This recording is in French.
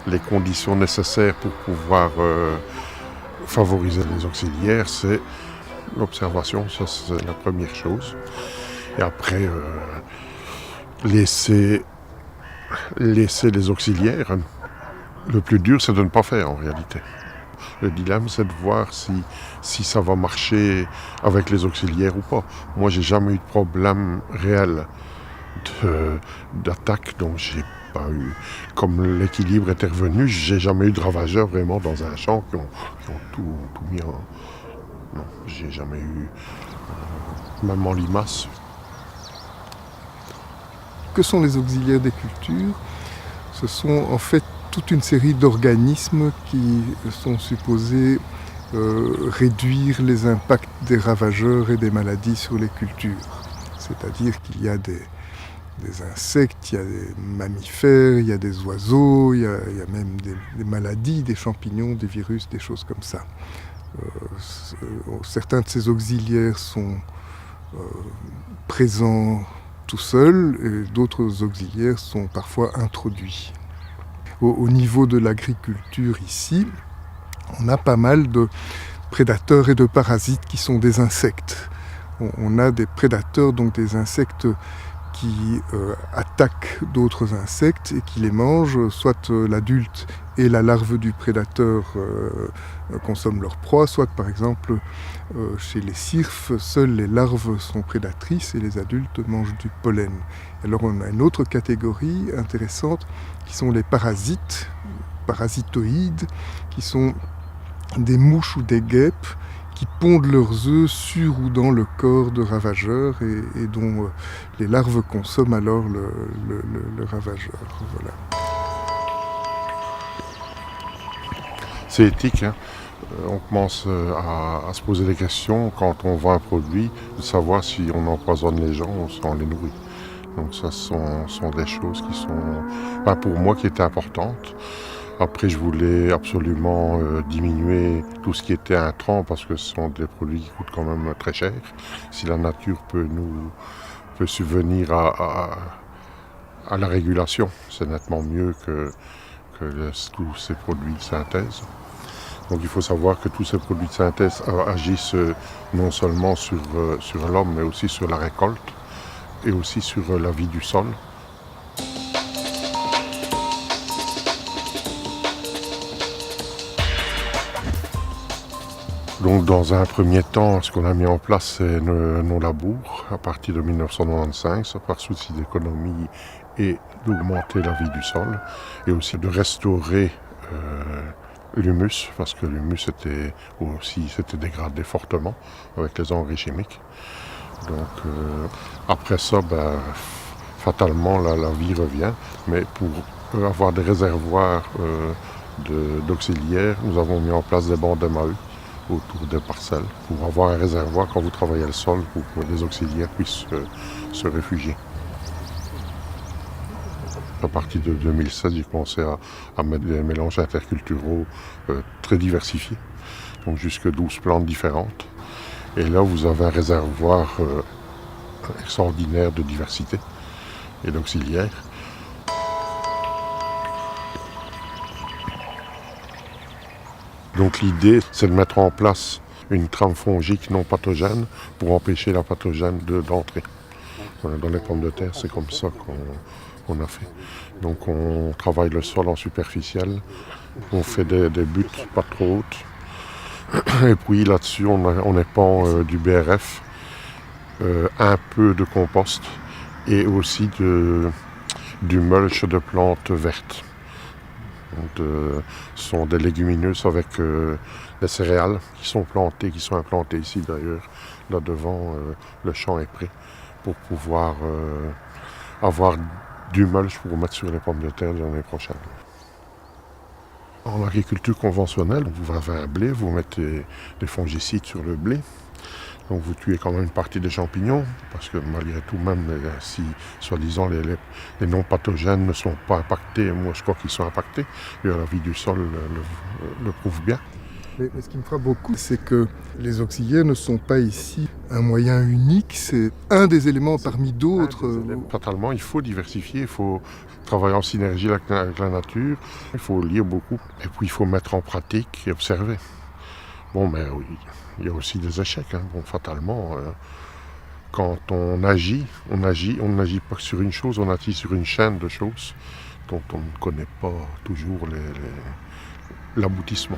les conditions nécessaires pour pouvoir favoriser les auxiliaires, c'est l'observation, ça c'est la première chose. Et après, laisser les auxiliaires. Le plus dur, c'est de ne pas faire en réalité. Le dilemme, c'est de voir si ça va marcher avec les auxiliaires ou pas. Moi, j'ai jamais eu de problème réel d'attaque, donc j'ai pas eu. Comme l'équilibre était revenu, j'ai jamais eu de ravageurs vraiment dans un champ qui ont tout mis en. Non, j'ai jamais eu. Même en limace. Que sont les auxiliaires des cultures? Ce sont en fait toute une série d'organismes qui sont supposés réduire les impacts des ravageurs et des maladies sur les cultures. C'est-à-dire qu'il y a des insectes, il y a des mammifères, il y a des oiseaux, il y a même des maladies, des champignons, des virus, des choses comme ça. Certains de ces auxiliaires sont présents tout seuls et d'autres auxiliaires sont parfois introduits. Au niveau de l'agriculture ici, on a pas mal de prédateurs et de parasites qui sont des insectes. On a des prédateurs, donc des insectes qui attaquent d'autres insectes et qui les mangent, soit l'adulte et la larve du prédateur consomment leur proie, soit par exemple chez les cirfes, seules les larves sont prédatrices et les adultes mangent du pollen. Alors on a une autre catégorie intéressante qui sont les parasites, parasitoïdes, qui sont des mouches ou des guêpes qui pondent leurs œufs sur ou dans le corps de ravageurs et dont les larves consomment alors le ravageur. Voilà. C'est éthique, hein. On commence à se poser des questions quand on vend un produit, de savoir si on empoisonne les gens ou si on les nourrit. Donc ça sont des choses qui sont, pour moi, qui étaient importantes. Après, je voulais absolument diminuer tout ce qui était intrant parce que ce sont des produits qui coûtent quand même très cher. Si la nature peut subvenir à la régulation, c'est nettement mieux que tous ces produits de synthèse. Donc il faut savoir que tous ces produits de synthèse agissent non seulement sur l'homme, mais aussi sur la récolte et aussi sur la vie du sol. Donc dans un premier temps, ce qu'on a mis en place, c'est nos labours à partir de 1995, par souci d'économie et d'augmenter la vie du sol, et aussi de restaurer l'humus, parce que l'humus s'était dégradé fortement avec les engrais chimiques. Donc après ça, fatalement la vie revient, mais pour avoir des réservoirs d'auxiliaires, nous avons mis en place des bancs d'MAE autour des parcelles pour avoir un réservoir quand vous travaillez le sol pour que les auxiliaires puissent se réfugier. À partir de 2016, j'ai commencé à mettre des mélanges interculturaux très diversifiés, donc jusque 12 plantes différentes. Et là, vous avez un réservoir extraordinaire de diversité et d'auxiliaires. Donc l'idée, c'est de mettre en place une trame fongique non pathogène pour empêcher la pathogène d'entrer. Dans les pommes de terre, c'est comme ça qu'on a fait. Donc on travaille le sol en superficiel, on fait des buttes pas trop hautes. Et puis là-dessus, on épand du BRF, un peu de compost et aussi du mulch de plantes vertes. Donc, ce sont des légumineuses avec des céréales qui sont implantées ici d'ailleurs. Là devant, le champ est prêt pour pouvoir avoir du mulch pour mettre sur les pommes de terre l'année prochaine. En agriculture conventionnelle, vous avez un blé, vous mettez des fongicides sur le blé. Donc vous tuez quand même une partie des champignons, parce que malgré tout, même si, soi-disant, les non-pathogènes ne sont pas impactés, moi je crois qu'ils sont impactés, et la vie du sol le prouve bien. Mais ce qui me frappe beaucoup, c'est que les auxiliaires ne sont pas ici un moyen unique, c'est un des éléments parmi d'autres. Fatalement, il faut diversifier, il faut travailler en synergie avec la nature, il faut lire beaucoup, et puis il faut mettre en pratique et observer. Bon, mais oui, il y a aussi des échecs. Bon, fatalement, quand on n'agit pas que sur une chose, on agit sur une chaîne de choses dont on ne connaît pas toujours l'aboutissement.